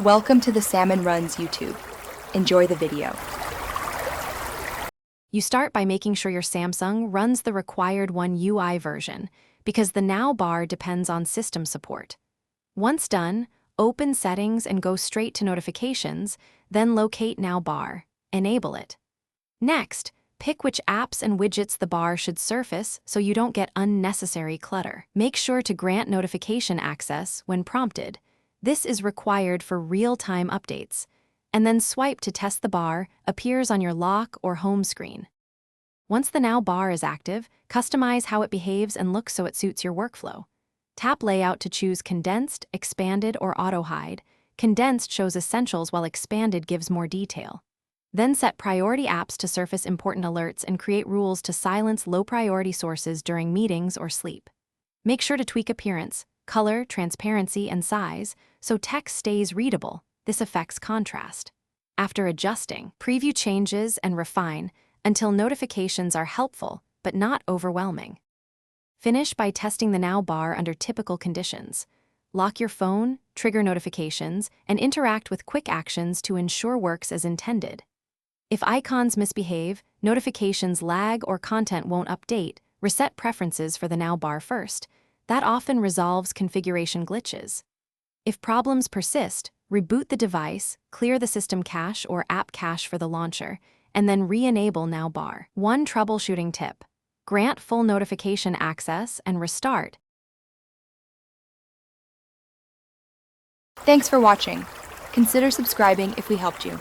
Welcome to the Salmon Runs YouTube. Enjoy the video. You start by making sure your Samsung runs the required One UI version, because the Now bar depends on system support. Once done, open Settings and go straight to Notifications, then locate Now bar, enable it. Next, pick which apps and widgets the bar should surface so you don't get unnecessary clutter. Make sure to grant notification access when prompted. This is required for real-time updates. And then swipe to test the bar appears on your lock or home screen. Once the Now bar is active, customize how it behaves and looks so it suits your workflow. Tap Layout to choose Condensed, Expanded, or Auto Hide. Condensed shows essentials while Expanded gives more detail. Then set priority apps to surface important alerts and create rules to silence low-priority sources during meetings or sleep. Make sure to tweak appearance, color, transparency, and size so text stays readable. This affects contrast. After adjusting, preview changes and refine until notifications are helpful but not overwhelming. Finish by testing the Now bar under typical conditions. Lock your phone, trigger notifications, and interact with quick actions to ensure works as intended. If icons misbehave, notifications lag, or content won't update, reset preferences for the Now bar first. That often resolves configuration glitches. If problems persist, reboot the device, clear the system cache or app cache for the launcher, and then re-enable Now bar. One troubleshooting tip: grant full notification access and restart. Thanks for watching. Consider subscribing if we helped you.